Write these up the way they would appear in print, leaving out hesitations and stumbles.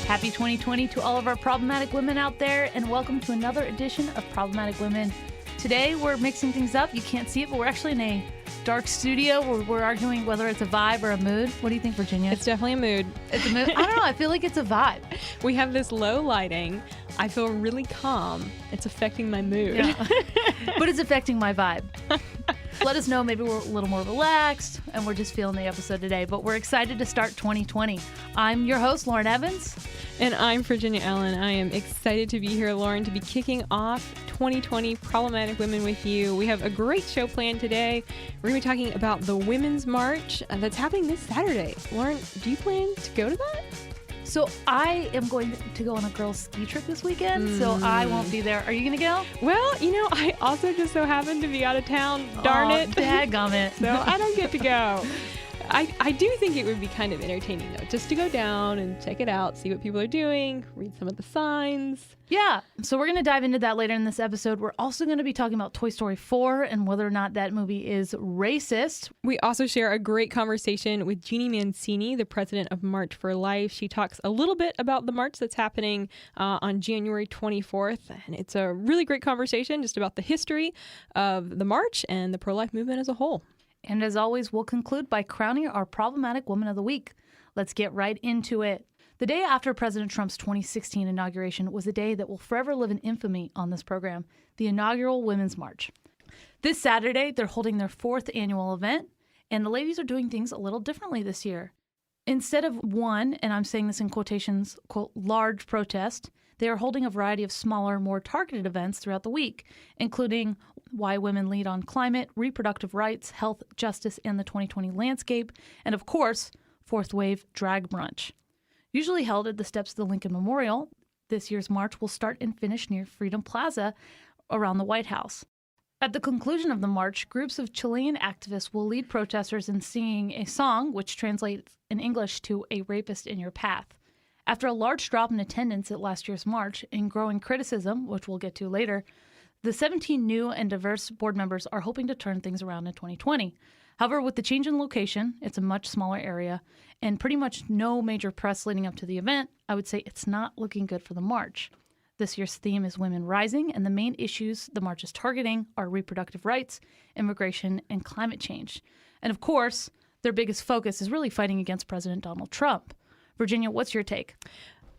Happy 2020 to all of our problematic women out there, and welcome to another edition of Problematic Women. Today, we're mixing things up. You can't see it, but we're actually in a dark studio where we're arguing whether it's a vibe or a mood. What do you think, Virginia? It's definitely a mood. It's a mood? I don't know. I feel like it's a vibe. We have this low lighting. I feel really calm. It's affecting my mood. Yeah. But it's affecting my vibe. Let us know. Maybe we're a little more relaxed and we're just feeling the episode today. But we're excited to start 2020. I'm your host, Lauren Evans. And I'm Virginia Allen. I am excited to be here, Lauren, to be kicking off 2020 Problematic Women with you. We have a great show planned today. We're going to be talking about the Women's March that's happening this Saturday. Lauren, do you plan to go to that? So I am going to go on a girls' ski trip this weekend, so I won't be there. Are you going to go? Well, I also just so happen to be out of town. Darn it. Dadgummit. So I don't get to go. I do think it would be kind of entertaining, though, just to go down and check it out, see what people are doing, read some of the signs. Yeah, so we're going to dive into that later in this episode. We're also going to be talking about Toy Story 4 and whether or not that movie is racist. We also share a great conversation with Jeannie Mancini, the president of March for Life. She talks a little bit about the march that's happening on January 24th, and it's a really great conversation just about the history of the march and the pro-life movement as a whole. And as always, we'll conclude by crowning our Problematic Woman of the Week. Let's get right into it. The day after President Trump's 2016 inauguration was a day that will forever live in infamy on this program, the inaugural Women's March. This Saturday, they're holding their 4th annual event, and the ladies are doing things a little differently this year. Instead of one, and I'm saying this in quotations, quote, large protest, they are holding a variety of smaller, more targeted events throughout the week, including Why Women Lead on Climate, Reproductive Rights, Health, Justice, and the 2020 Landscape, and of course, Fourth Wave Drag Brunch. Usually held at the steps of the Lincoln Memorial, this year's march will start and finish near Freedom Plaza around the White House. At the conclusion of the march, groups of Chilean activists will lead protesters in singing a song which translates in English to "A Rapist in Your Path." After a large drop in attendance at last year's march and growing criticism, which we'll get to later, the 17 new and diverse board members are hoping to turn things around in 2020. However, with the change in location, it's a much smaller area, and pretty much no major press leading up to the event, I would say it's not looking good for the march. This year's theme is Women Rising, and the main issues the march is targeting are reproductive rights, immigration, and climate change. And of course, their biggest focus is really fighting against President Donald Trump. Virginia, what's your take?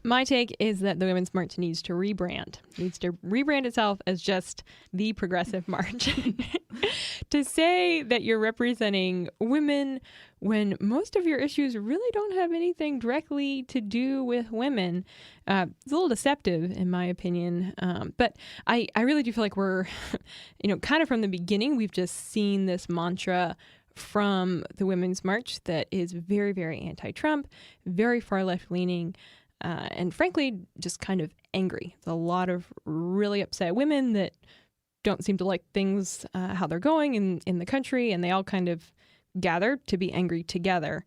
My take is that the Women's March needs to rebrand itself as just the Progressive March. To say that you're representing women when most of your issues really don't have anything directly to do with women, it's a little deceptive in my opinion. But I really do feel like we're, kind of from the beginning, we've just seen this mantra from the Women's March that is very, very anti-Trump, very far left-leaning, and frankly, just kind of angry. There's a lot of really upset women that don't seem to like things, how they're going in the country, and they all kind of gather to be angry together.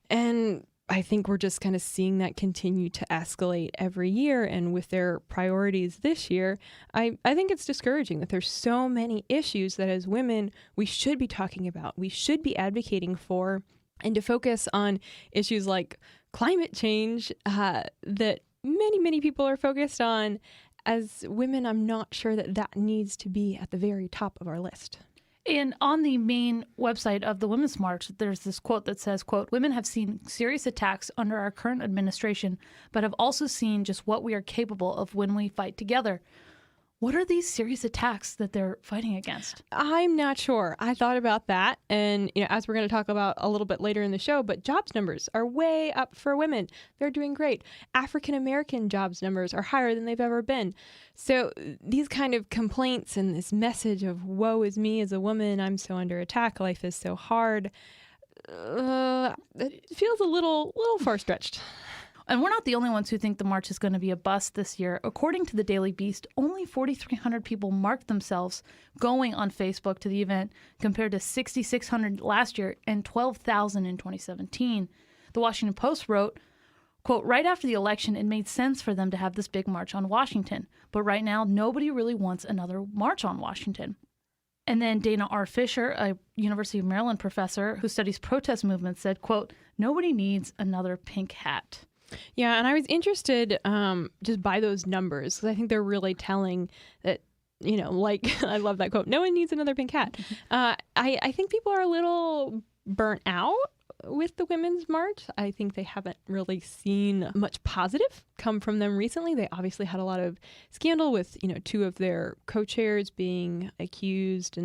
And I think we're just kind of seeing that continue to escalate every year. And with their priorities this year, I think it's discouraging that there's so many issues that as women we should be talking about, we should be advocating for, and to focus on issues like climate change that many, many people are focused on. As women, I'm not sure that needs to be at the very top of our list. And on the main website of the Women's March, there's this quote that says, quote, "Women have seen serious attacks under our current administration, but have also seen just what we are capable of when we fight together." What are these serious attacks that they're fighting against? I'm not sure. I thought about that. And, as we're going to talk about a little bit later in the show, but jobs numbers are way up for women. They're doing great. African-American jobs numbers are higher than they've ever been. So these kind of complaints and this message of woe is me as a woman, I'm so under attack, life is so hard, it feels a little far-stretched. And we're not the only ones who think the march is going to be a bust this year. According to the Daily Beast, only 4,300 people marked themselves going on Facebook to the event compared to 6,600 last year and 12,000 in 2017. The Washington Post wrote, quote, "Right after the election, it made sense for them to have this big march on Washington. But right now, nobody really wants another march on Washington." And then Dana R. Fisher, a University of Maryland professor who studies protest movements, said, quote, "Nobody needs another pink hat." Yeah, and I was interested just by those numbers because I think they're really telling that, like I love that quote, no one needs another pink hat. I think people are a little burnt out with the Women's March. I think they haven't really seen much positive come from them recently. They obviously had a lot of scandal with, two of their co-chairs being accused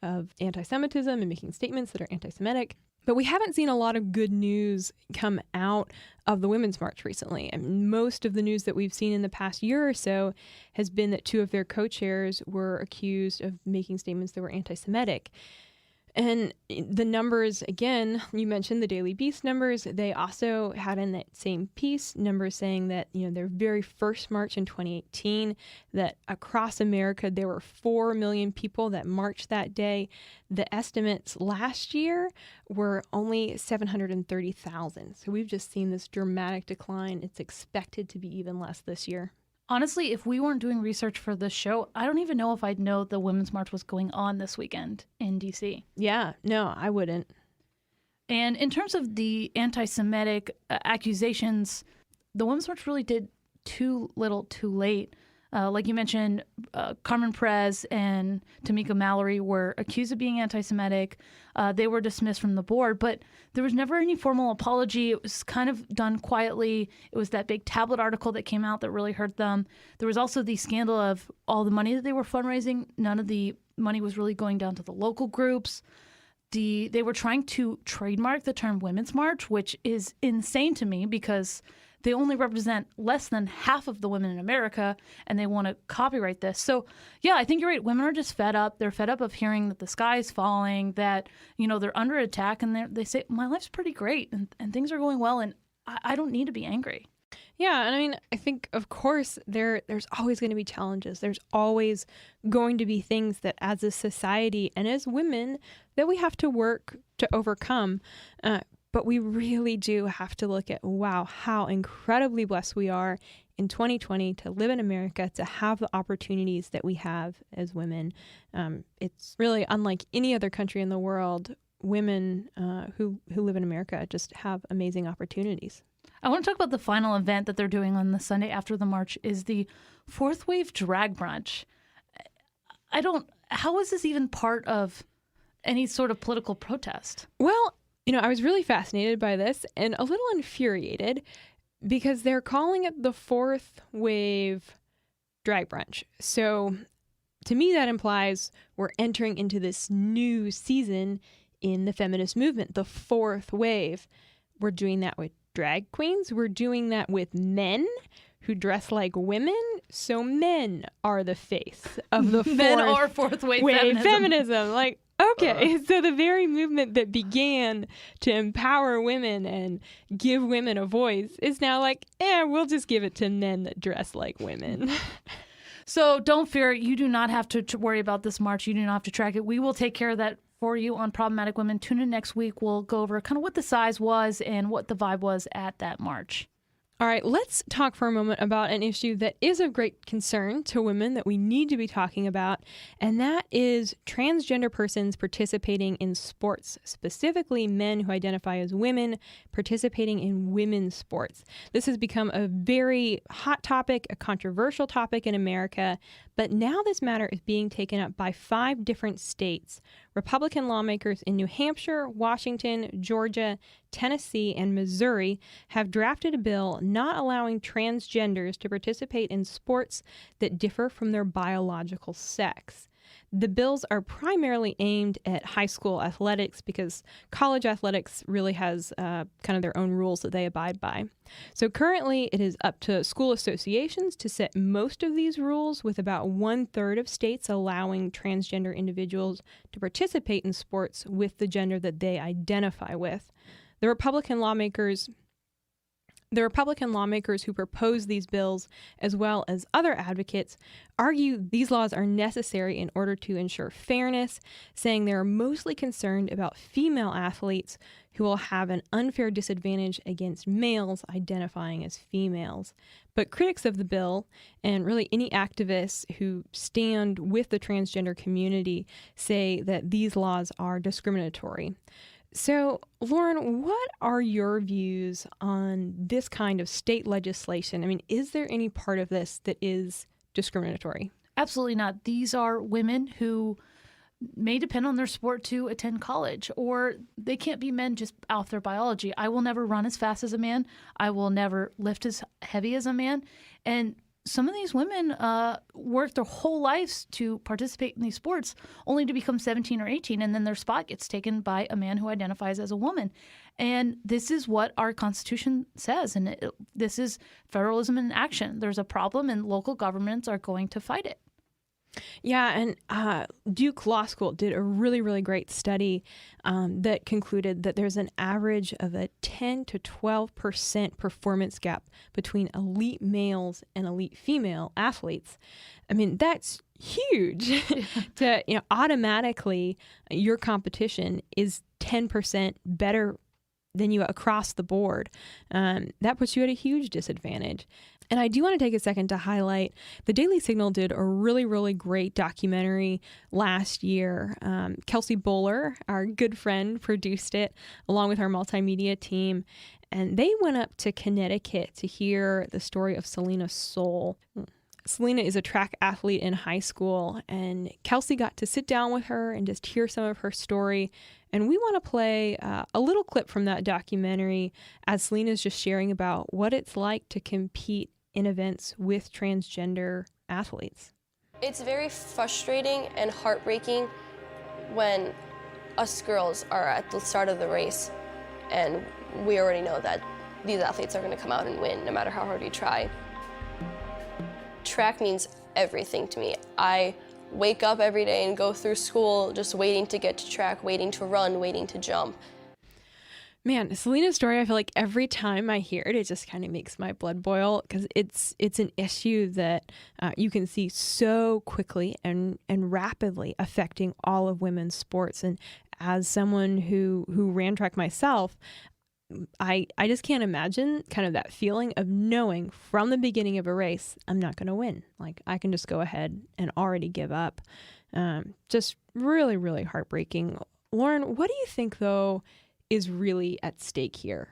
of anti-Semitism and making statements that are anti-Semitic. But we haven't seen a lot of good news come out of the Women's March recently. And most of the news that we've seen in the past year or so has been that two of their co-chairs were accused of making statements that were anti-Semitic. And the numbers, again, you mentioned the Daily Beast numbers. They also had in that same piece numbers saying that, their very first march in 2018, that across America, there were 4 million people that marched that day. The estimates last year were only 730,000. So we've just seen this dramatic decline. It's expected to be even less this year. Honestly, if we weren't doing research for this show, I don't even know if I'd know the Women's March was going on this weekend in D.C. Yeah, no, I wouldn't. And in terms of the anti-Semitic accusations, the Women's March really did too little, too late. Like you mentioned, Carmen Perez and Tamika Mallory were accused of being anti-Semitic. They were dismissed from the board, but there was never any formal apology. It was kind of done quietly. It was that big tabloid article that came out that really hurt them. There was also the scandal of all the money that they were fundraising. None of the money was really going down to the local groups. They were trying to trademark the term Women's March, which is insane to me because they only represent less than half of the women in America, and they want to copyright this. So, yeah, I think you're right. Women are just fed up. They're fed up of hearing that the sky is falling, that, they're under attack, and they say, my life's pretty great, and things are going well, and I don't need to be angry. Yeah, and I mean, I think, of course, there's always going to be challenges. There's always going to be things that as a society and as women that we have to work to overcome. But we really do have to look at, wow, how incredibly blessed we are in 2020 to live in America, to have the opportunities that we have as women. It's really unlike any other country in the world. Women who live in America just have amazing opportunities. I want to talk about the final event that they're doing on the Sunday after the march is the Fourth Wave Drag Brunch. How is this even part of any sort of political protest? Well, I was really fascinated by this and a little infuriated because they're calling it the Fourth Wave Drag Brunch. So to me, that implies we're entering into this new season in the feminist movement, the fourth wave. We're doing that with drag queens. We're doing that with men who dress like women. So men are the face of the fourth wave feminism. Like, okay, so the very movement that began to empower women and give women a voice is now like, we'll just give it to men that dress like women. So don't fear. You do not have to worry about this march. You do not have to track it. We will take care of that for you on Problematic Women. Tune in next week. We'll go over kind of what the size was and what the vibe was at that march. All right, let's talk for a moment about an issue that is of great concern to women that we need to be talking about, and that is transgender persons participating in sports, specifically men who identify as women participating in women's sports. This has become a very hot topic, a controversial topic in America, but now this matter is being taken up by 5 different states. Republican lawmakers in New Hampshire, Washington, Georgia, Tennessee, and Missouri have drafted a bill not allowing transgenders to participate in sports that differ from their biological sex. The bills are primarily aimed at high school athletics because college athletics really has kind of their own rules that they abide by. So currently it is up to school associations to set most of these rules, with about 1/3 of states allowing transgender individuals to participate in sports with the gender that they identify with. The Republican lawmakers who propose these bills, as well as other advocates, argue these laws are necessary in order to ensure fairness, saying they are mostly concerned about female athletes who will have an unfair disadvantage against males identifying as females. But critics of the bill and really any activists who stand with the transgender community say that these laws are discriminatory. So, Lauren, what are your views on this kind of state legislation? I mean, is there any part of this that is discriminatory? Absolutely not. These are women who may depend on their sport to attend college, or they can't be men just off their biology. I will never run as fast as a man. I will never lift as heavy as a man. And some of these women work their whole lives to participate in these sports only to become 17 or 18, and then their spot gets taken by a man who identifies as a woman. And this is what our Constitution says, and this is federalism in action. There's a problem, and local governments are going to fight it. Yeah, and Duke Law School did a really, really great study that concluded that there's an average of a 10 to 12% performance gap between elite males and elite female athletes. I mean, that's huge. To automatically, your competition is 10% better than you across the board. That puts you at a huge disadvantage. And I do want to take a second to highlight the Daily Signal did a really, really great documentary last year. Kelsey Bowler, our good friend, produced it along with our multimedia team. And they went up to Connecticut to hear the story of Selena Soule. Selena is a track athlete in high school, and Kelsey got to sit down with her and just hear some of her story. And we want to play a little clip from that documentary as Selena's just sharing about what it's like to compete in events with transgender athletes. It's very frustrating and heartbreaking when us girls are at the start of the race and we already know that these athletes are going to come out and win no matter how hard we try. Track means everything to me. I wake up every day and go through school just waiting to get to track, waiting to run, waiting to jump. Man, Selena's story, I feel like every time I hear it, it just kind of makes my blood boil because it's an issue that you can see so quickly and rapidly affecting all of women's sports. And as someone who ran track myself, I just can't imagine kind of that feeling of knowing from the beginning of a race, I'm not going to win. Like I can just go ahead and already give up. Just really, really heartbreaking. Lauren, what do you think, though, is really at stake here?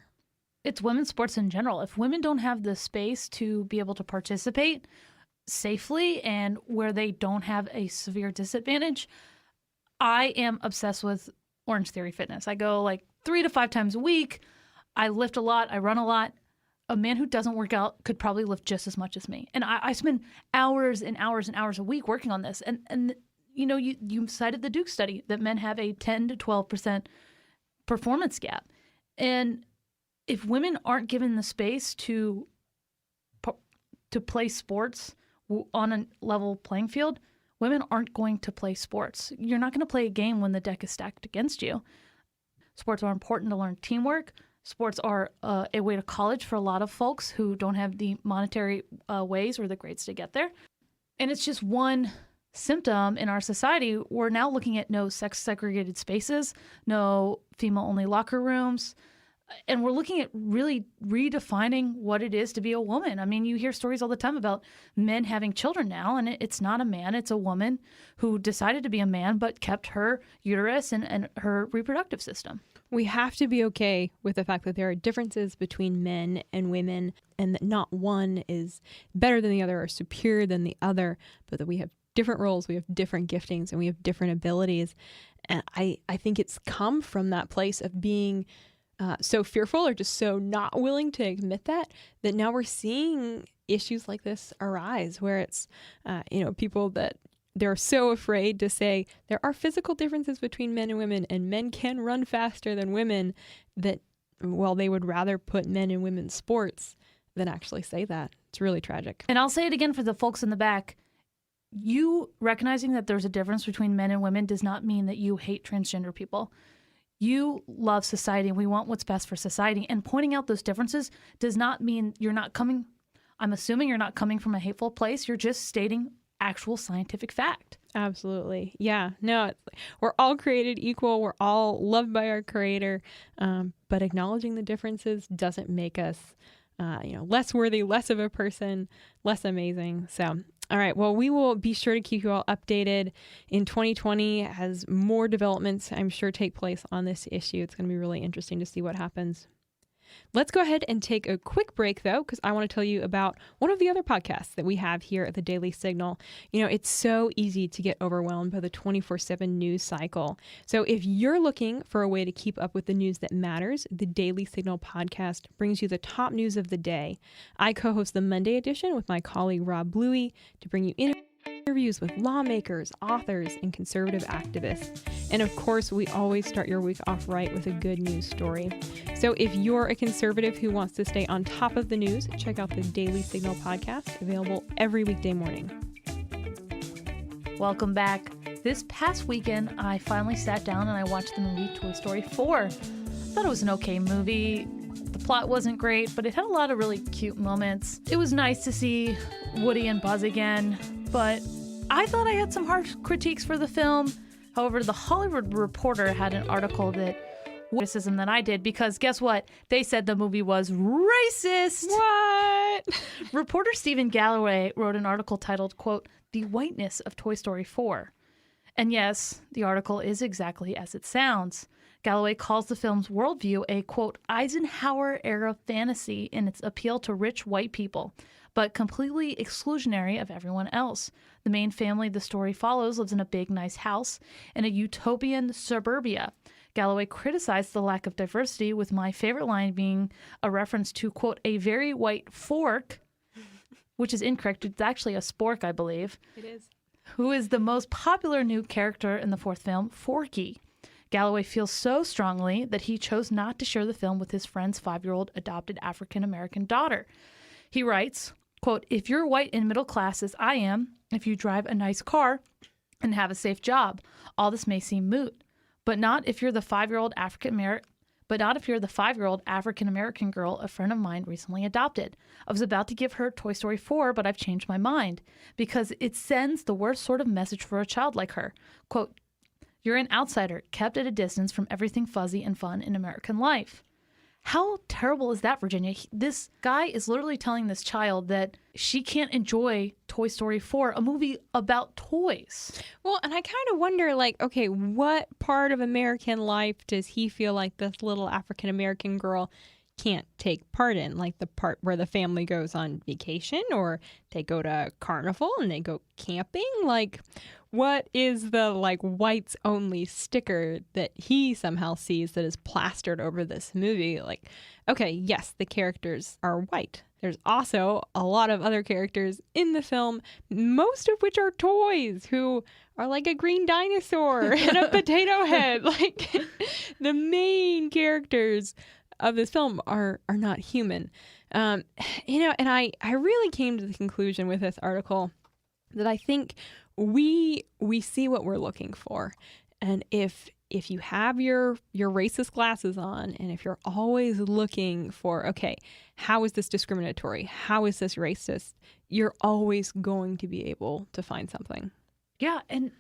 It's women's sports in general. If women don't have the space to be able to participate safely and where they don't have a severe disadvantage, I am obsessed with Orange Theory Fitness. I go like 3 to 5 times a week. I lift a lot. I run a lot. A man who doesn't work out could probably lift just as much as me. And I spend hours and hours and hours a week working on this. And you cited the Duke study that men have a 10 to 12% performance gap. And if women aren't given the space to play sports on a level playing field, women aren't going to play sports. You're not going to play a game when the deck is stacked against you. Sports are important to learn teamwork. Sports are a way to college for a lot of folks who don't have the monetary ways or the grades to get there. And it's just one symptom in our society. We're now looking at no sex segregated spaces, no female only locker rooms, and we're looking at really redefining what it is to be a woman. I mean, you hear stories all the time about men having children now, and it's not a man, it's a woman who decided to be a man but kept her uterus and her reproductive system. We have to be okay with the fact that there are differences between men and women, and that not one is better than the other or superior than the other, but that we have different roles, we have different giftings, and we have different abilities. And I think it's come from that place of being so fearful or just so not willing to admit that now we're seeing issues like this arise where it's, people that they're so afraid to say there are physical differences between men and women and men can run faster than women, that, well, they would rather put men in women's sports than actually say that. It's really tragic. And I'll say it again for the folks in the back. You recognizing that there's a difference between men and women does not mean that you hate transgender people. You love society, and we want what's best for society. And pointing out those differences does not mean you're not coming, I'm assuming you're not coming from a hateful place. You're just stating actual scientific fact. Absolutely. Yeah. No, we're all created equal. We're all loved by our creator. But acknowledging the differences doesn't make us less worthy, less of a person, less amazing. So, all right. Well, we will be sure to keep you all updated in 2020 as more developments, I'm sure, take place on this issue. It's going to be really interesting to see what happens. Let's go ahead and take a quick break, though, because I want to tell you about one of the other podcasts that we have here at the Daily Signal. It's so easy to get overwhelmed by the 24/7 news cycle. So if you're looking for a way to keep up with the news that matters, the Daily Signal podcast brings you the top news of the day. I co-host the Monday edition with my colleague Rob Bluey to bring you interviews with lawmakers, authors, and conservative activists. And of course, we always start your week off right with a good news story. So if you're a conservative who wants to stay on top of the news, check out the Daily Signal podcast, available every weekday morning. Welcome back. This past weekend, I finally sat down and I watched the movie Toy Story 4. I thought it was an okay movie. The plot wasn't great, but it had a lot of really cute moments. It was nice to see Woody and Buzz again, but I thought I had some harsh critiques for the film. However, The Hollywood Reporter had an article that criticism that I did, because guess what? They said the movie was racist. What? Reporter Stephen Galloway wrote an article titled, quote, "The Whiteness of Toy Story 4." And yes, the article is exactly as it sounds. Galloway calls the film's worldview a, quote, Eisenhower-era fantasy in its appeal to rich white people, but completely exclusionary of everyone else. The main family the story follows lives in a big, nice house in a utopian suburbia. Galloway criticized the lack of diversity, with my favorite line being a reference to, quote, a very white fork, which is incorrect. It's actually a spork, I believe. It is. Who is the most popular new character in the fourth film, Forky. Galloway feels so strongly that he chose not to share the film with his friend's 5-year-old adopted African-American daughter. He writes, quote, if you're white and middle class as I am, if you drive a nice car and have a safe job, all this may seem moot, but not if you're the 5-year-old African-American girl a friend of mine recently adopted. I was about to give her Toy Story 4, but I've changed my mind because it sends the worst sort of message for a child like her. Quote, you're an outsider, kept at a distance from everything fuzzy and fun in American life. How terrible is that, Virginia? This guy is literally telling this child that she can't enjoy Toy Story 4, a movie about toys. Well, and I kind of wonder, like, okay, what part of American life does he feel like this little African-American girl can't take part in? Like the part where the family goes on vacation, or they go to carnival and they go camping? Like, what is the, like, whites only sticker that he somehow sees that is plastered over this movie? Like, okay, yes, the characters are white. There's also a lot of other characters in the film, most of which are toys, who are like a green dinosaur and a potato head. Like, the main characters of this film are not human. And I really came to the conclusion with this article that I think we see what we're looking for. And if you have your racist glasses on, and if you're always looking for, okay, how is this discriminatory? How is this racist? You're always going to be able to find something. Yeah. And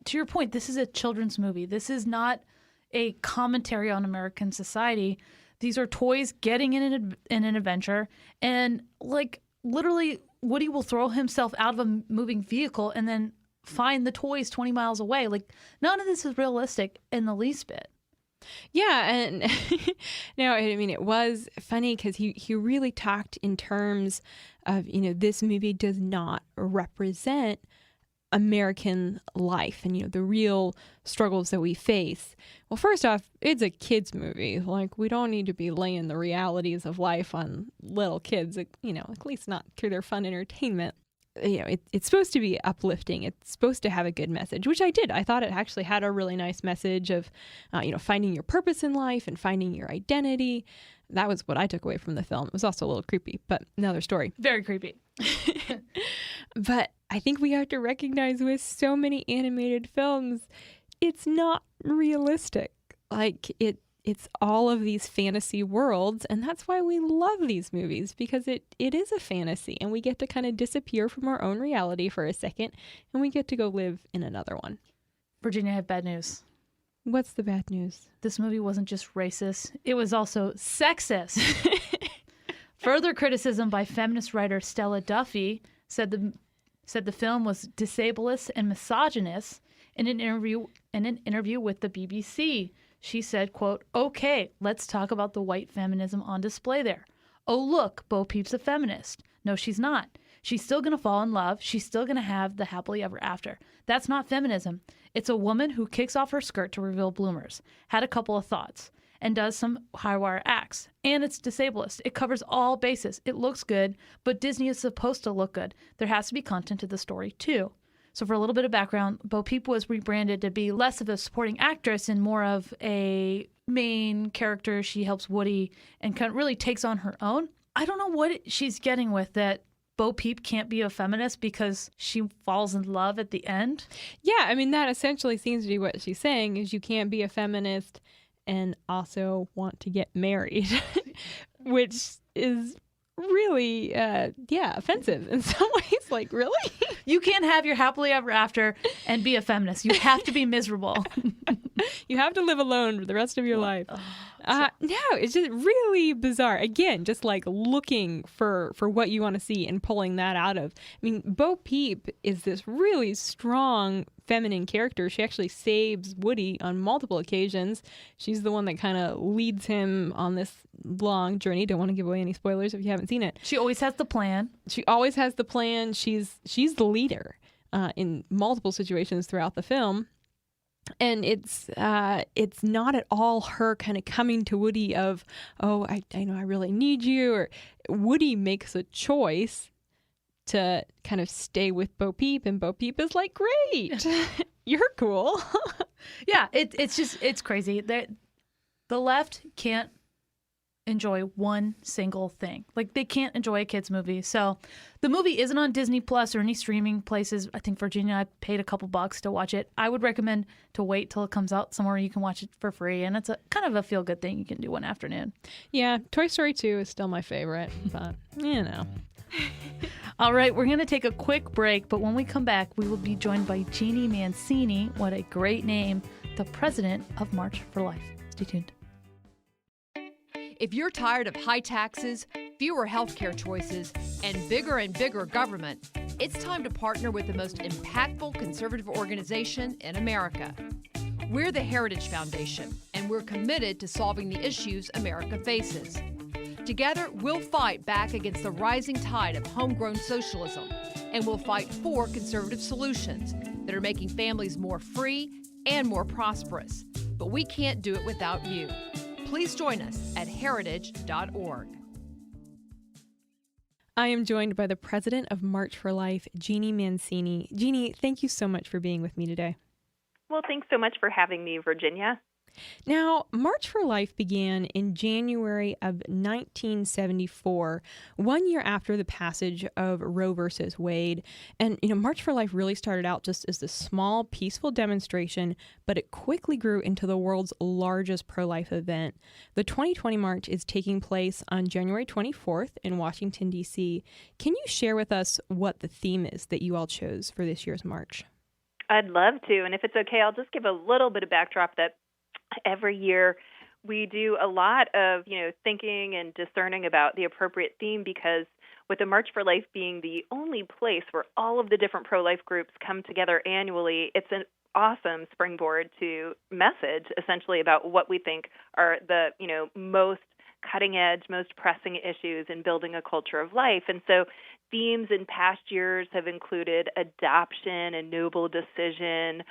to your point, this is a children's movie. This is not a commentary on American society. These are toys getting in an adventure. And, like, literally, Woody will throw himself out of a moving vehicle and then find the toys 20 miles away. Like, none of this is realistic in the least bit. Yeah, and no, I mean, it was funny because he really talked in terms of, this movie does not represent American life and, the real struggles that we face. Well, first off, it's a kid's movie. Like, we don't need to be laying the realities of life on little kids, at least not through their fun entertainment. It's supposed to be uplifting. It's supposed to have a good message, which I did. I thought it actually had a really nice message of, finding your purpose in life and finding your identity. That was what I took away from the film. It was also a little creepy, but another story. Very creepy. But I think we have to recognize with so many animated films, it's not realistic. Like, it's all of these fantasy worlds, and that's why we love these movies, because it is a fantasy, and we get to kind of disappear from our own reality for a second, and we get to go live in another one. Virginia, I have bad news. What's the bad news? This movie wasn't just racist, it was also sexist. Further criticism by feminist writer Stella Duffy said the film was disableist and misogynist in an interview with the BBC. She said, quote, "Okay, let's talk about the white feminism on display there. Oh, look, Bo Peep's a feminist. No, she's not. She's still going to fall in love. She's still going to have the happily ever after. That's not feminism. It's a woman who kicks off her skirt to reveal bloomers, had a couple of thoughts, and does some high-wire acts. And it's disableist. It covers all bases. It looks good, but Disney is supposed to look good. There has to be content to the story, too." So for a little bit of background, Bo Peep was rebranded to be less of a supporting actress and more of a main character. She helps Woody and kind of really takes on her own. I don't know what she's getting with that Bo Peep can't be a feminist because she falls in love at the end. Yeah, I mean, that essentially seems to be what she's saying, is you can't be a feminist and also want to get married, which is really, offensive in some ways. Like, really? You can't have your happily ever after and be a feminist. You have to be miserable. You have to live alone for the rest of your life. No, it's just really bizarre. Again, just like looking for what you want to see and pulling that out of. I mean, Bo Peep is this really strong feminine character. She actually saves Woody on multiple occasions. She's the one that kind of leads him on this long journey. Don't want to give away any spoilers if you haven't seen it. She always has the plan. She always has the plan. She's the leader in multiple situations throughout the film. And it's not at all her kind of coming to Woody of, oh, I know I really need you. Or Woody makes a choice to kind of stay with Bo Peep, and Bo Peep is like, great, you're cool. Yeah, it's crazy. The left can't enjoy one single thing. Like, they can't enjoy a kid's movie. So the movie isn't on Disney Plus or any streaming places. I think Virginia, I paid a couple bucks to watch it. I would recommend to wait till it comes out somewhere you can watch it for free. And it's a kind of a feel-good thing you can do one afternoon. Yeah, Toy Story 2 is still my favorite, but you know. All right, we're going to take a quick break, but when we come back, we will be joined by Jeannie Mancini, what a great name, the president of March for Life. Stay tuned. If you're tired of high taxes, fewer healthcare choices, and bigger government, it's time to partner with the most impactful conservative organization in America. We're the Heritage Foundation, and we're committed to solving the issues America faces. Together, we'll fight back against the rising tide of homegrown socialism, and we'll fight for conservative solutions that are making families more free and more prosperous. But we can't do it without you. Please join us at heritage.org. I am joined by the president of March for Life, Jeannie Mancini. Jeannie, thank you so much for being with me today. Well, thanks so much for having me, Virginia. Now, March for Life began in January of 1974, 1 year after the passage of Roe versus Wade. And, March for Life really started out just as this small, peaceful demonstration, but it quickly grew into the world's largest pro-life event. The 2020 March is taking place on January 24th in Washington, D.C. Can you share with us what the theme is that you all chose for this year's March? I'd love to. And if it's okay, I'll just give a little bit of backdrop that every year we do a lot of, thinking and discerning about the appropriate theme, because with the March for Life being the only place where all of the different pro-life groups come together annually, it's an awesome springboard to message essentially about what we think are the, most cutting edge, most pressing issues in building a culture of life. And so themes in past years have included adoption, a noble decision.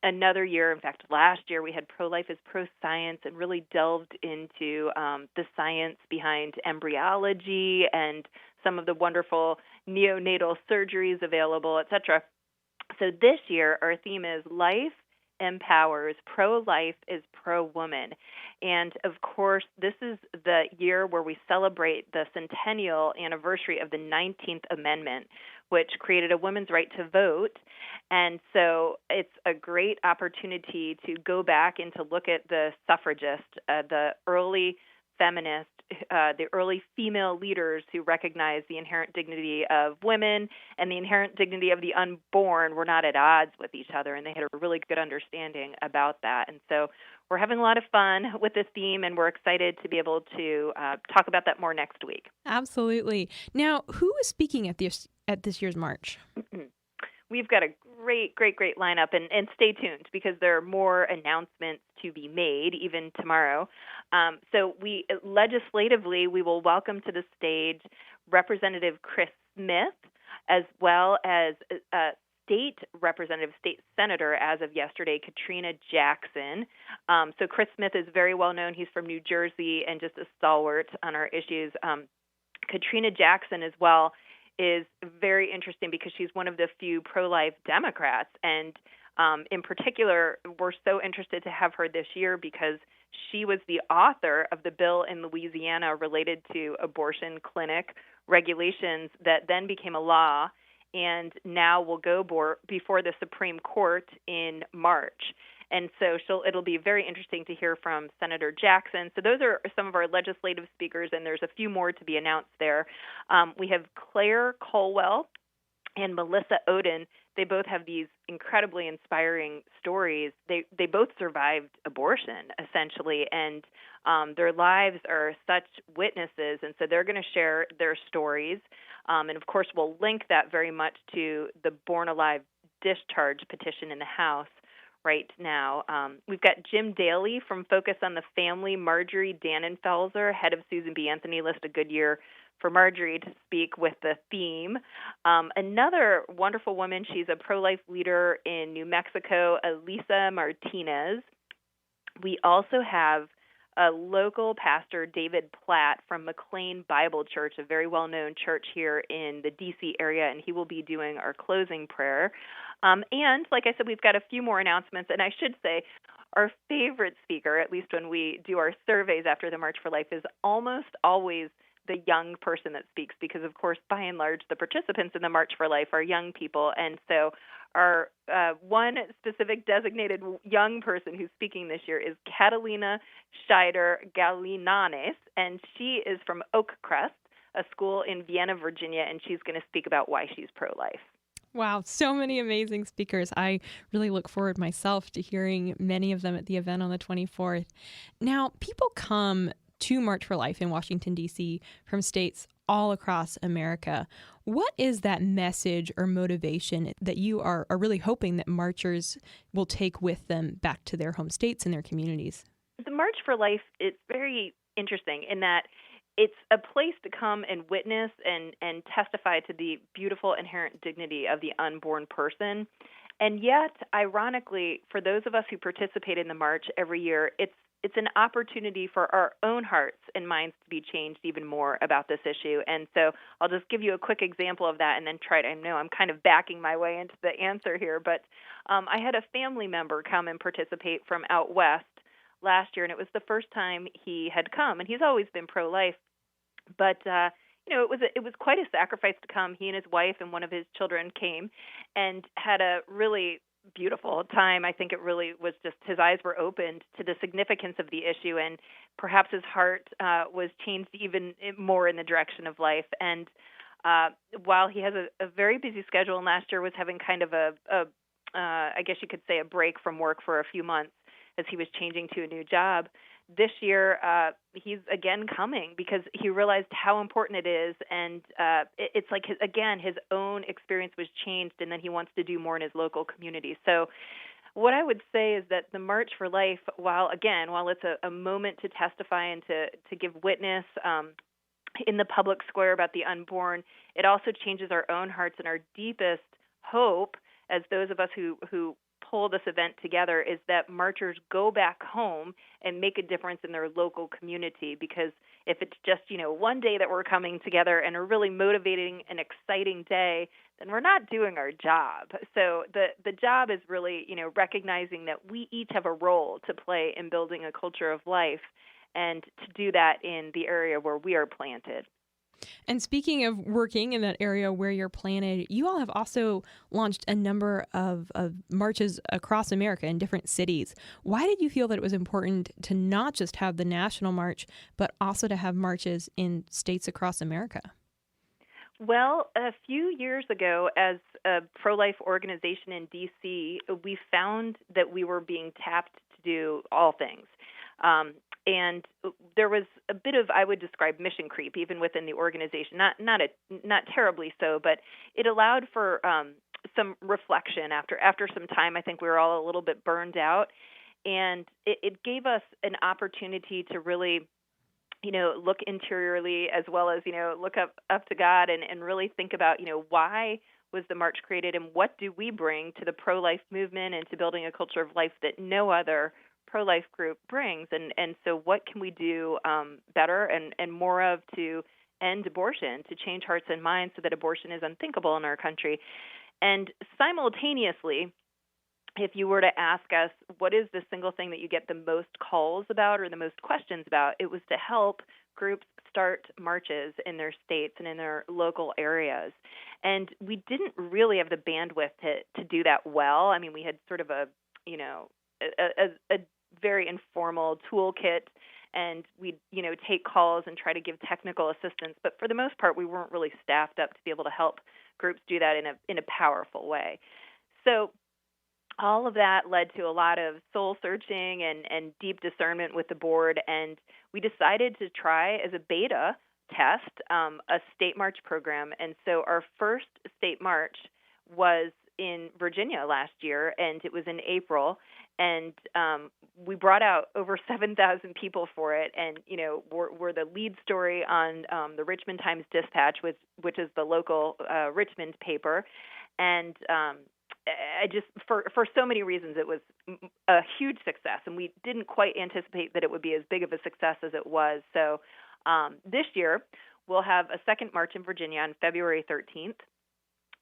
Another year, in fact, last year, we had pro-life as pro-science and really delved into the science behind embryology and some of the wonderful neonatal surgeries available, et cetera. So this year, our theme is Life Empowers, Pro-Life is Pro-Woman. And of course, this is the year where we celebrate the centennial anniversary of the 19th Amendment, which created a woman's right to vote. And so it's a great opportunity to go back and to look at the suffragists, the early feminists, the early female leaders who recognized the inherent dignity of women and the inherent dignity of the unborn were not at odds with each other, and they had a really good understanding about that. And so we're having a lot of fun with this theme, and we're excited to be able to talk about that more next week. Absolutely. Now, who is speaking at this year's march? We've got a great lineup, and stay tuned because there are more announcements to be made even tomorrow. So legislatively, we will welcome to the stage Representative Chris Smith, as well as state senator as of yesterday, Katrina Jackson. So Chris Smith is very well known. He's from New Jersey and just a stalwart on our issues. Katrina Jackson as well is very interesting because she's one of the few pro-life Democrats. And in particular, we're so interested to have her this year because she was the author of the bill in Louisiana related to abortion clinic regulations that then became a law and now will go before the Supreme Court in March. And so it'll be very interesting to hear from Senator Jackson. So those are some of our legislative speakers, and there's a few more to be announced there. We have Claire Colwell and Melissa Oden. They both have these incredibly inspiring stories. They both survived abortion, essentially, and their lives are such witnesses, and so they're going to share their stories. And, of course, we'll link that very much to the Born Alive discharge petition in the House right now. We've got Jim Daly from Focus on the Family, Marjorie Dannenfelser, head of Susan B. Anthony List, a good year for Marjorie to speak with the theme. Another wonderful woman, she's a pro-life leader in New Mexico, Elisa Martinez. We also have a local pastor, David Platt, from McLean Bible Church, a very well-known church here in the D.C. area, and he will be doing our closing prayer. And like I said, we've got a few more announcements, and I should say our favorite speaker, at least when we do our surveys after the March for Life, is almost always the young person that speaks because, of course, by and large, the participants in the March for Life are young people. And so our one specific designated young person who's speaking this year is Catalina Scheider Galinanes, and she is from Oakcrest, a school in Vienna, Virginia, and she's going to speak about why she's pro-life. Wow, so many amazing speakers. I really look forward myself to hearing many of them at the event on the 24th. Now, people come to March for Life in Washington, D.C. from states all across America. What is that message or motivation that you are really hoping that marchers will take with them back to their home states and their communities? The March for Life is very interesting in that it's a place to come and witness and testify to the beautiful inherent dignity of the unborn person. And yet, ironically, for those of us who participate in the march every year, it's an opportunity for our own hearts and minds to be changed even more about this issue. And so I'll just give you a quick example of that and then I know I'm kind of backing my way into the answer here, but I had a family member come and participate from out west last year, and it was the first time he had come, and he's always been pro-life, but it was quite a sacrifice to come. He and his wife and one of his children came and had a really beautiful time. I think it really was just his eyes were opened to the significance of the issue, and perhaps his heart was changed even more in the direction of life. And while he has a very busy schedule, and last year was having kind of I guess you could say a break from work for a few months as he was changing to a new job, this year he's again coming because he realized how important it is, and it's like his own experience was changed, and then he wants to do more in his local community. So what I would say is that the March for Life, while it's a moment to testify and to give witness in the public square about the unborn, it also changes our own hearts, and our deepest hope as those of us who pull this event together is that marchers go back home and make a difference in their local community, because if it's just, one day that we're coming together and a really motivating and exciting day, then we're not doing our job. So the job is really, recognizing that we each have a role to play in building a culture of life, and to do that in the area where we are planted. And speaking of working in that area where you're planted, you all have also launched a number of marches across America in different cities. Why did you feel that it was important to not just have the national march, but also to have marches in states across America? Well, a few years ago, as a pro-life organization in D.C., we found that we were being tapped to do all things. And there was a bit of, I would describe, mission creep even within the organization. Not terribly so, but it allowed for some reflection after some time. I think we were all a little bit burned out, and it gave us an opportunity to really, look interiorly as well as, look up to God and really think about, why was the march created and what do we bring to the pro-life movement and to building a culture of life that no other pro-life group brings. And so what can we do better and more of to end abortion, to change hearts and minds so that abortion is unthinkable in our country. And simultaneously, if you were to ask us, what is the single thing that you get the most calls about or the most questions about, it was to help groups start marches in their states and in their local areas. And we didn't really have the bandwidth to do that well. I mean, we had sort of a very informal toolkit, and we'd, take calls and try to give technical assistance. But for the most part, we weren't really staffed up to be able to help groups do that in a powerful way. So all of that led to a lot of soul searching and deep discernment with the board, and we decided to try as a beta test a state march program. And so our first state march was in Virginia last year, and it was in April, and we brought out over 7,000 people for it, and we're the lead story on the Richmond Times-Dispatch, which is the local Richmond paper, and I just for so many reasons it was a huge success, and we didn't quite anticipate that it would be as big of a success as it was. So this year we'll have a second march in Virginia on February 13th.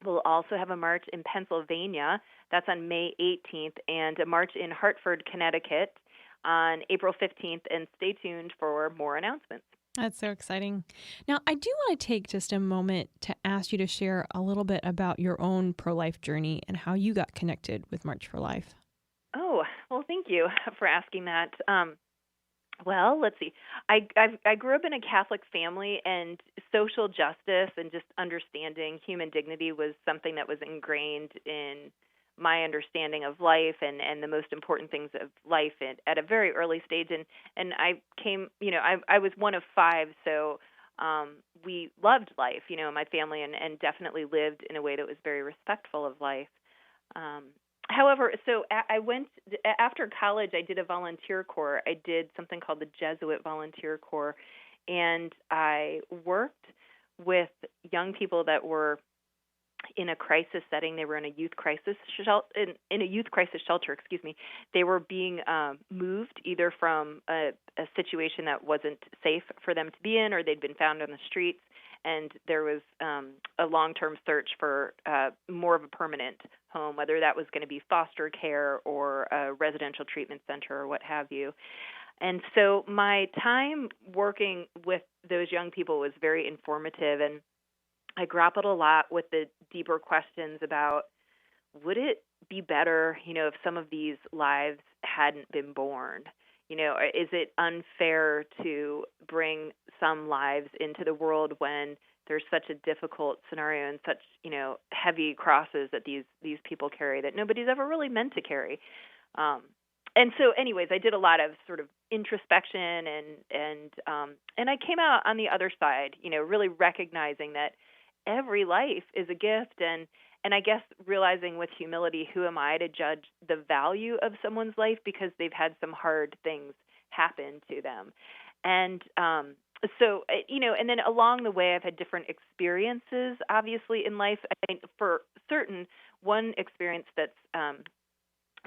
We'll also have a march in Pennsylvania. That's on May 18th, and a march in Hartford, Connecticut on April 15th. And stay tuned for more announcements. That's so exciting. Now, I do want to take just a moment to ask you to share a little bit about your own pro-life journey and how you got connected with March for Life. Oh, well, thank you for asking that. Well, let's see. I grew up in a Catholic family, and social justice and just understanding human dignity was something that was ingrained in my understanding of life and the most important things of life at a very early stage. And I came, I was one of five, so we loved life, my family, and definitely lived in a way that was very respectful of life. However, so I went, after college, I did a volunteer corps. I did something called the Jesuit Volunteer Corps, and I worked with young people that were in a crisis setting. They were in a youth crisis shelter. They were being moved either from a situation that wasn't safe for them to be in, or they'd been found on the streets, and there was a long-term search for more of a permanent home, whether that was going to be foster care or a residential treatment center or what have you. And so my time working with those young people was very informative, and I grappled a lot with the deeper questions about, would it be better, if some of these lives hadn't been born? Is it unfair to bring some lives into the world when there's such a difficult scenario and such, heavy crosses that these people carry that nobody's ever really meant to carry? And so, anyways, I did a lot of sort of introspection, and I came out on the other side, really recognizing that every life is a gift, and I guess realizing with humility, who am I to judge the value of someone's life because they've had some hard things happen to them. And so, and then along the way, I've had different experiences, obviously, in life. I mean, for certain, one experience that's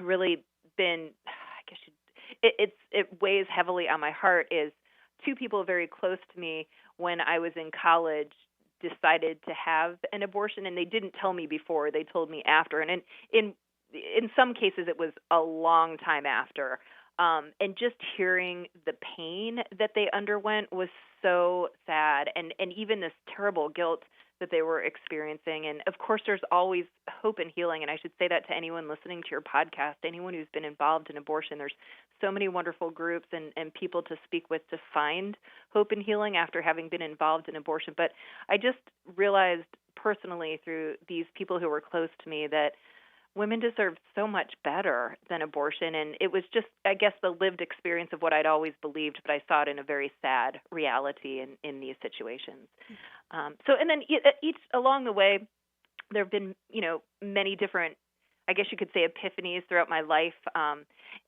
really been, I guess it weighs heavily on my heart is two people very close to me when I was in college decided to have an abortion, and they didn't tell me before, they told me after. And in some cases, it was a long time after. And just hearing the pain that they underwent was so sad, and even this terrible guilt that they were experiencing. And of course, there's always hope and healing. And I should say that to anyone listening to your podcast, anyone who's been involved in abortion. There's so many wonderful groups and people to speak with to find hope and healing after having been involved in abortion. But I just realized personally through these people who were close to me that women deserve so much better than abortion. And it was just, I guess, the lived experience of what I'd always believed, but I saw it in a very sad reality in these situations. And then each along the way, there have been, many different, I guess you could say, epiphanies throughout my life.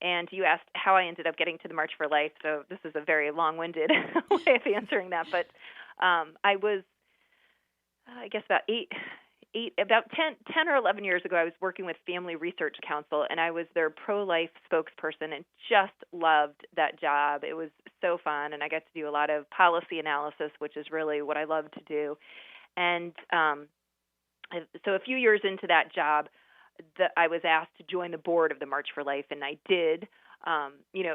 And you asked how I ended up getting to the March for Life. So this is a very long-winded way of answering that. But I was, I guess, about 10 or 11 years ago, I was working with Family Research Council, and I was their pro-life spokesperson and just loved that job. It was so fun, and I got to do a lot of policy analysis, which is really what I love to do. And so a few years into that job, I was asked to join the board of the March for Life, and I did,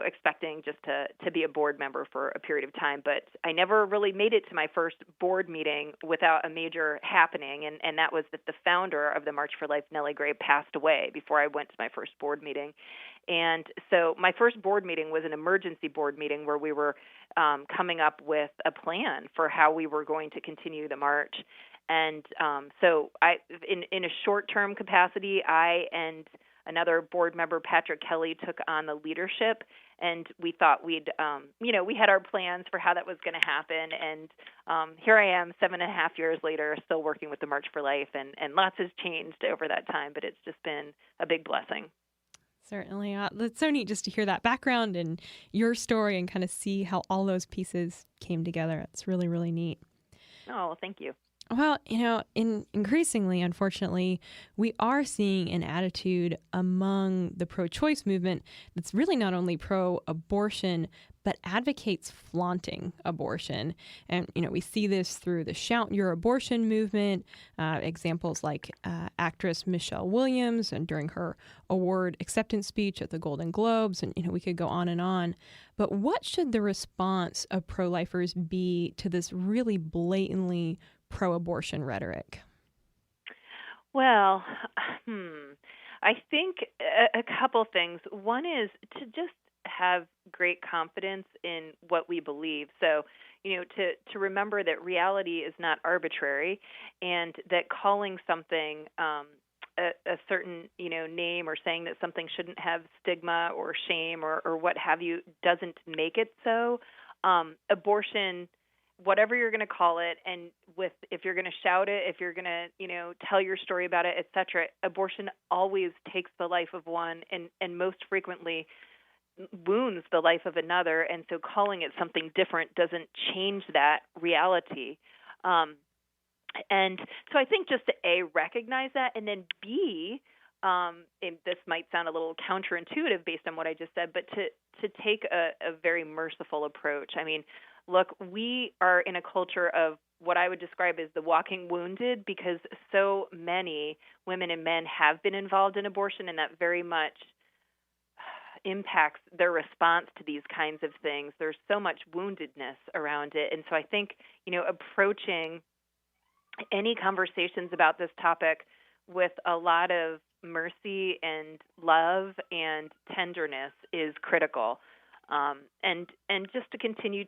expecting just to be a board member for a period of time. But I never really made it to my first board meeting without a major happening, and that was that the founder of the March for Life, Nellie Gray, passed away before I went to my first board meeting. And so my first board meeting was an emergency board meeting where we were coming up with a plan for how we were going to continue the march. And so I, in a short-term capacity, I and another board member, Patrick Kelly, took on the leadership, and we thought we had our plans for how that was going to happen. And here I am 7.5 years later, still working with the March for Life, and lots has changed over that time, but it's just been a big blessing. Certainly. It's so neat just to hear that background and your story and kind of see how all those pieces came together. It's really, really neat. Oh, well, thank you. Well, increasingly, unfortunately, we are seeing an attitude among the pro-choice movement that's really not only pro-abortion, but advocates flaunting abortion. And, we see this through the Shout Your Abortion movement, examples like actress Michelle Williams and during her award acceptance speech at the Golden Globes. And, we could go on and on. But what should the response of pro-lifers be to this really blatantly pro-abortion rhetoric? Well, I think a couple things. One is to just have great confidence in what we believe. So, to remember that reality is not arbitrary, and that calling something a certain, name, or saying that something shouldn't have stigma or shame or what have you doesn't make it so. Abortion, whatever you're going to call it, and if you're going to shout it, if you're going to, tell your story about it, etc., abortion always takes the life of one and most frequently wounds the life of another. And so calling it something different doesn't change that reality. And so I think just to A, recognize that, and then B, and this might sound a little counterintuitive based on what I just said, but to take a very merciful approach. I mean, look, we are in a culture of what I would describe as the walking wounded, because so many women and men have been involved in abortion, and that very much impacts their response to these kinds of things. There's so much woundedness around it. And so I think, approaching any conversations about this topic with a lot of mercy and love and tenderness is critical. And just to continue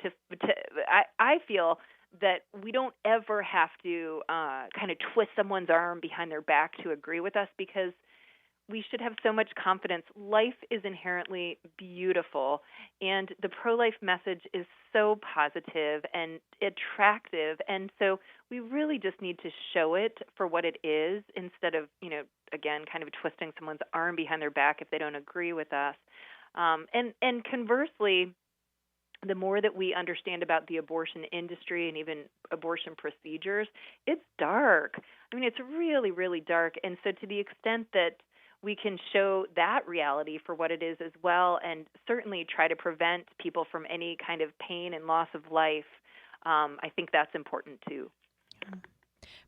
I feel that we don't ever have to kind of twist someone's arm behind their back to agree with us, because we should have so much confidence. Life is inherently beautiful, and the pro-life message is so positive and attractive, and so we really just need to show it for what it is instead of, again, kind of twisting someone's arm behind their back if they don't agree with us. And conversely, the more that we understand about the abortion industry and even abortion procedures, it's dark. I mean, it's really, really dark. And so to the extent that we can show that reality for what it is as well, and certainly try to prevent people from any kind of pain and loss of life, I think that's important too.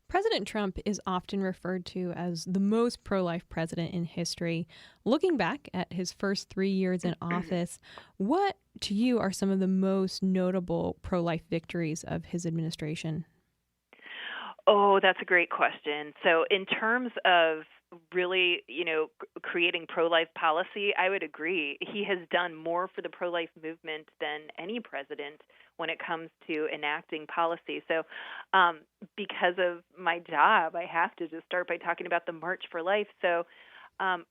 President Trump is often referred to as the most pro-life president in history. Looking back at his first 3 years in office, what to you are some of the most notable pro-life victories of his administration? Oh, that's a great question. So in terms of really, creating pro-life policy, I would agree. He has done more for the pro-life movement than any president when it comes to enacting policy. So because of my job, I have to just start by talking about the March for Life. So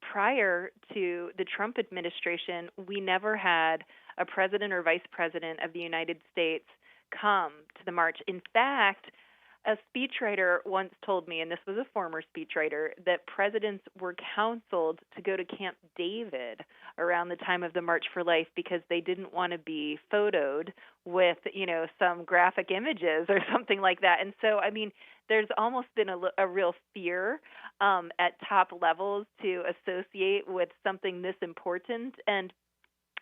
prior to the Trump administration, we never had a president or vice president of the United States come to the march. In fact, a speechwriter once told me, and this was a former speechwriter, that presidents were counseled to go to Camp David around the time of the March for Life because they didn't want to be photoed with, some graphic images or something like that. And so, there's almost been a real fear at top levels to associate with something this important. And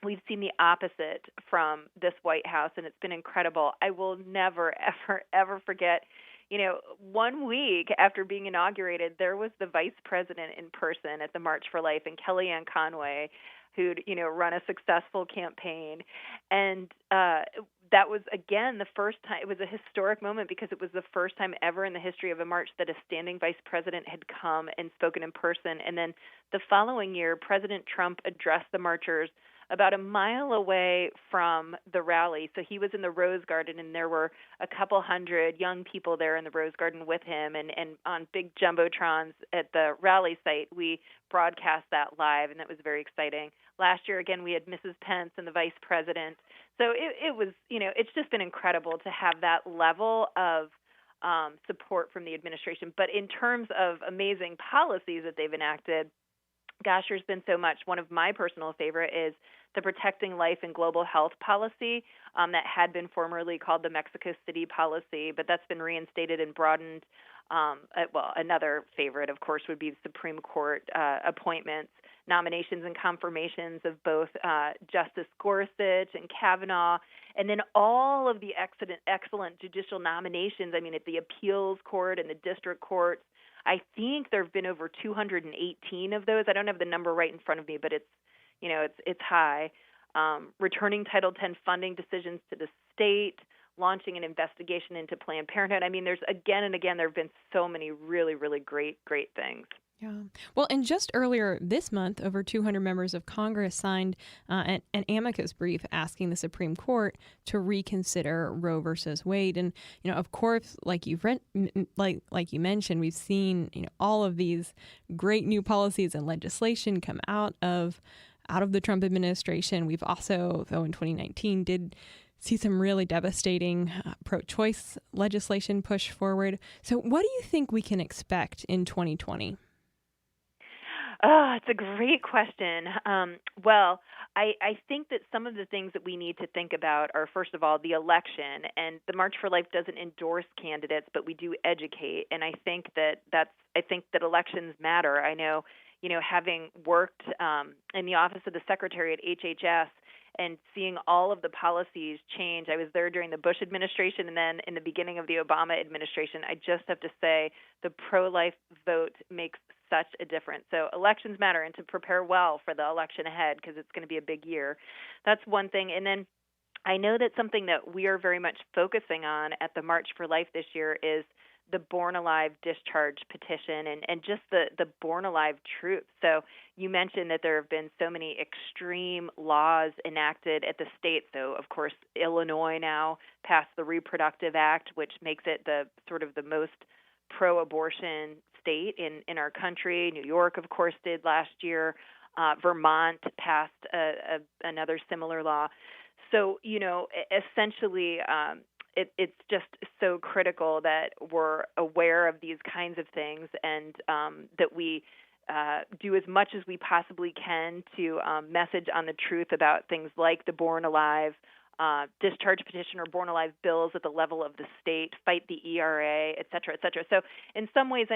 we've seen the opposite from this White House, and it's been incredible. I will never, ever, ever forget. 1 week after being inaugurated, there was the vice president in person at the March for Life, and Kellyanne Conway, who'd, run a successful campaign. And that was, again, the first time. It was a historic moment because it was the first time ever in the history of a march that a standing vice president had come and spoken in person. And then the following year, President Trump addressed the marchers about a mile away from the rally. So he was in the Rose Garden, and there were a couple hundred young people there in the Rose Garden with him. And on big jumbotrons at the rally site, we broadcast that live, and that was very exciting. Last year, again, we had Mrs. Pence and the vice president. So it was, it's just been incredible to have that level of support from the administration. But in terms of amazing policies that they've enacted, gosh, there's been so much. One of my personal favorite is the Protecting Life and Global Health policy that had been formerly called the Mexico City policy, but that's been reinstated and broadened. Another favorite, of course, would be the Supreme Court appointments, nominations and confirmations of both Justice Gorsuch and Kavanaugh, and then all of the excellent judicial nominations, at the appeals court and the district courts. I think there have been over 218 of those. I don't have the number right in front of me, but it's high. Returning Title X funding decisions to the state, launching an investigation into Planned Parenthood. There's again and again, there have been so many really, really great things. Yeah. Well, and just earlier this month, over 200 members of Congress signed an amicus brief asking the Supreme Court to reconsider Roe versus Wade. And, of course, like you mentioned, we've seen, all of these great new policies and legislation come out of the Trump administration. We've also, though in 2019, did see some really devastating pro-choice legislation push forward. So what do you think we can expect in 2020? Oh, it's a great question. I think that some of the things that we need to think about are, first of all, the election. And the March for Life doesn't endorse candidates, but we do educate. And I think that elections matter. I know, having worked in the office of the secretary at HHS and seeing all of the policies change. I was there during the Bush administration and then in the beginning of the Obama administration. I just have to say the pro-life vote makes such a difference. So elections matter, and to prepare well for the election ahead because it's going to be a big year. That's one thing. And then I know that something that we are very much focusing on at the March for Life this year is the Born Alive discharge petition and just the Born Alive truth. So you mentioned that there have been so many extreme laws enacted at the state. So, of course, Illinois now passed the Reproductive Act, which makes it the sort of the most pro-abortion state in our country. New York, of course, did last year. Vermont passed another similar law. So, essentially, it's just so critical that we're aware of these kinds of things and that we do as much as we possibly can to message on the truth about things like the Born Alive discharge petition or Born Alive bills at the level of the state, fight the ERA, et cetera, et cetera. So in some ways,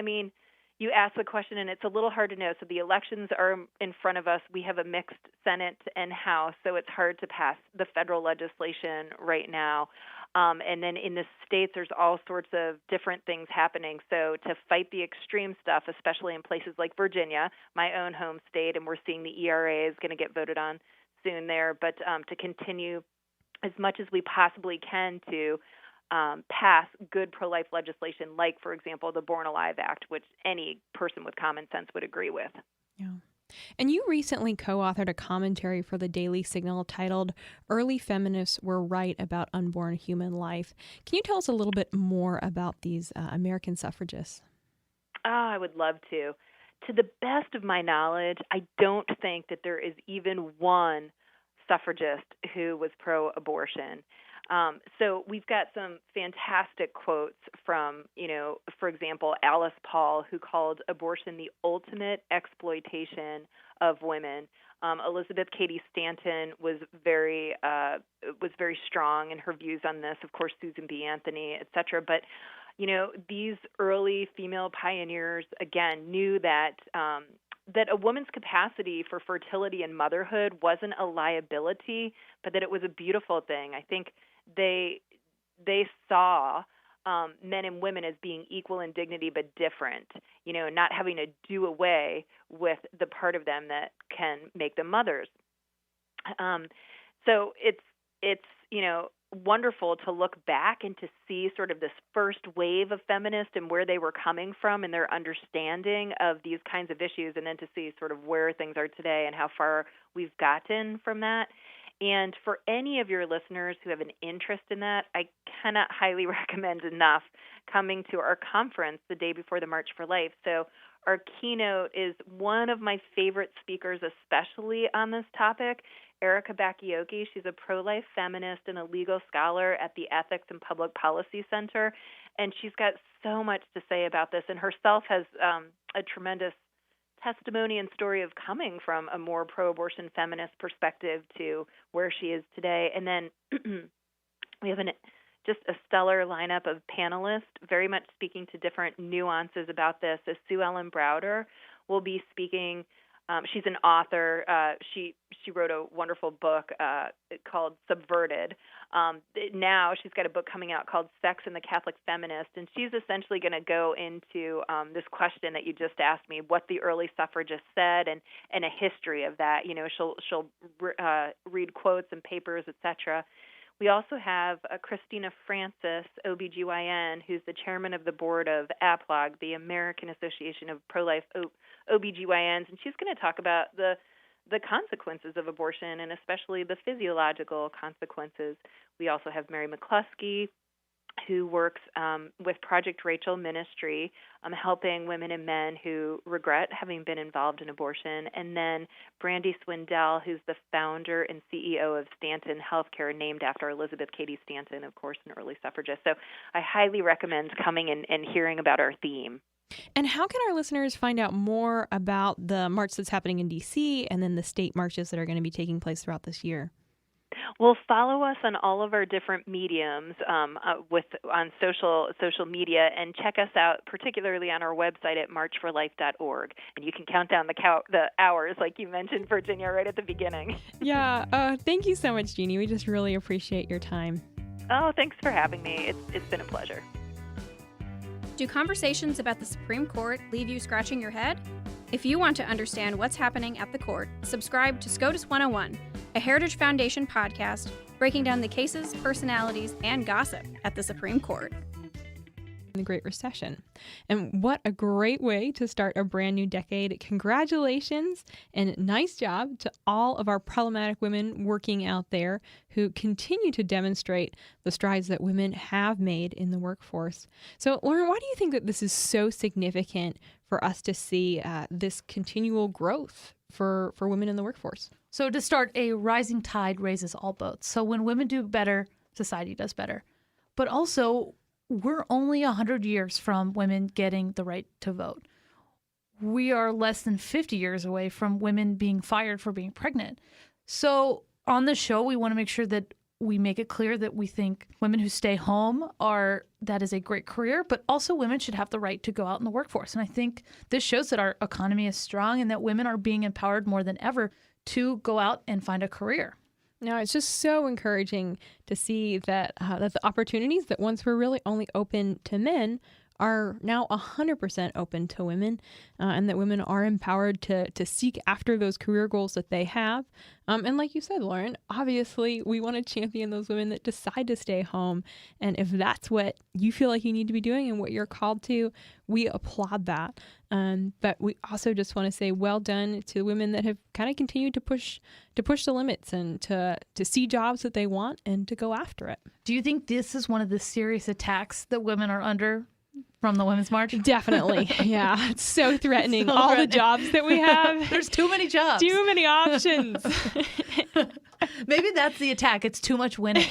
you ask the question, and it's a little hard to know. So the elections are in front of us. We have a mixed Senate and House, so it's hard to pass the federal legislation right now. And then in the states, there's all sorts of different things happening. So to fight the extreme stuff, especially in places like Virginia, my own home state, and we're seeing the ERA is going to get voted on soon there, but to continue as much as we possibly can to pass good pro-life legislation, like, for example, the Born Alive Act, which any person with common sense would agree with. Yeah. And you recently co-authored a commentary for the Daily Signal titled "Early Feminists Were Right About Unborn Human Life." Can you tell us a little bit more about these American suffragists? Oh, I would love to. To the best of my knowledge, I don't think that there is even one suffragist who was pro-abortion. So we've got some fantastic quotes from, for example, Alice Paul, who called abortion the ultimate exploitation of women. Elizabeth Cady Stanton was very strong in her views on this. Of course, Susan B. Anthony, et cetera. But these early female pioneers again knew that a woman's capacity for fertility and motherhood wasn't a liability, but that it was a beautiful thing. I think they saw men and women as being equal in dignity but different, not having to do away with the part of them that can make them mothers. So it's wonderful to look back and to see sort of this first wave of feminists and where they were coming from and their understanding of these kinds of issues, and then to see sort of where things are today and how far we've gotten from that. And for any of your listeners who have an interest in that, I cannot highly recommend enough coming to our conference the day before the March for Life. So our keynote is one of my favorite speakers, especially on this topic, Erica Bakioki. She's a pro-life feminist and a legal scholar at the Ethics and Public Policy Center, and she's got so much to say about this, and herself has a tremendous testimony and story of coming from a more pro-abortion feminist perspective to where she is today. And then we have just a stellar lineup of panelists, very much speaking to different nuances about this. So Sue Ellen Browder will be speaking. She's an author. She wrote a wonderful book called Subverted. Now she's got a book coming out called Sex and the Catholic Feminist, and she's essentially going to go into this question that you just asked me, what the early suffragists said, and a history of that. She'll read quotes and papers, etc. We also have Christina Francis, OBGYN, who's the chairman of the board of APLOG, the American Association of Pro-Life OBGYNs, and she's going to talk about the consequences of abortion and especially the physiological consequences. We also have Mary McCluskey, who works with Project Rachel Ministry, helping women and men who regret having been involved in abortion. And then Brandy Swindell, who's the founder and CEO of Stanton Healthcare, named after Elizabeth Cady Stanton, of course, an early suffragist. So I highly recommend coming and hearing about our theme. And how can our listeners find out more about the march that's happening in D.C. and then the state marches that are going to be taking place throughout this year? Well, follow us on all of our different mediums on social media, and check us out particularly on our website at marchforlife.org. And you can count down the hours, like you mentioned, Virginia, right at the beginning. Yeah. Thank you so much, Jeannie. We just really appreciate your time. Oh, thanks for having me. It's been a pleasure. Do conversations about the Supreme Court leave you scratching your head? If you want to understand what's happening at the court, subscribe to SCOTUS 101, a Heritage Foundation podcast breaking down the cases, personalities, and gossip at the Supreme Court. The Great Recession. And what a great way to start a brand new decade. Congratulations and nice job to all of our problematic women working out there who continue to demonstrate the strides that women have made in the workforce. So, Lauren, why do you think that this is so significant for us to see this continual growth for women in the workforce? So to start, a rising tide raises all boats. So when women do better, society does better. But also, we're only 100 years from women getting the right to vote. We are less than 50 years away from women being fired for being pregnant. So on the show, we want to make sure that we make it clear that we think women who stay home that is a great career, but also women should have the right to go out in the workforce. And I think this shows that our economy is strong and that women are being empowered more than ever to go out and find a career. No, it's just so encouraging to see that that the opportunities that once were really only open to men are now 100% open to women, and that women are empowered to seek after those career goals that they have. And like you said, Lauren, obviously we want to champion those women that decide to stay home. And if that's what you feel like you need to be doing and what you're called to, we applaud that. But we also just want to say well done to women that have kind of continued to push the limits and to see jobs that they want and to go after it. Do you think this is one of the serious attacks that women are under from the Women's March? Definitely. Yeah. It's so threatening. The jobs that we have. There's too many jobs. Too many options. Maybe that's the attack. It's too much winning.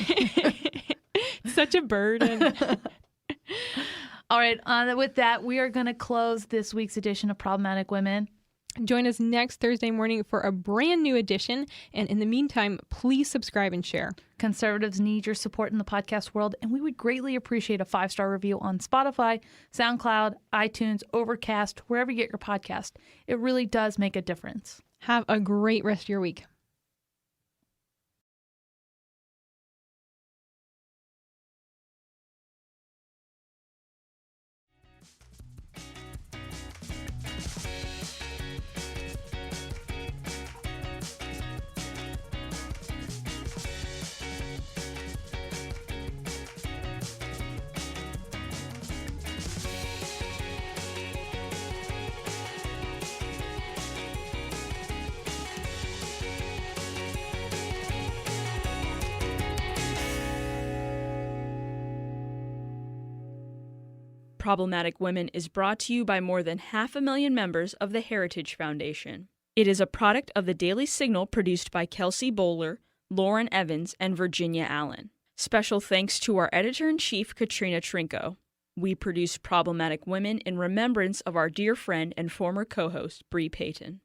Such a burden. All right. With that, we are going to close this week's edition of Problematic Women. Join us next Thursday morning for a brand new edition. And in the meantime, please subscribe and share. Conservatives need your support in the podcast world, and we would greatly appreciate a 5-star review on Spotify, SoundCloud, iTunes, Overcast, wherever you get your podcast. It really does make a difference. Have a great rest of your week. Problematic Women is brought to you by more than 500,000 members of the Heritage Foundation. It is a product of the Daily Signal produced by Kelsey Bowler, Lauren Evans, and Virginia Allen. Special thanks to our editor-in-chief, Katrina Trinko. We produce Problematic Women in remembrance of our dear friend and former co-host, Bree Payton.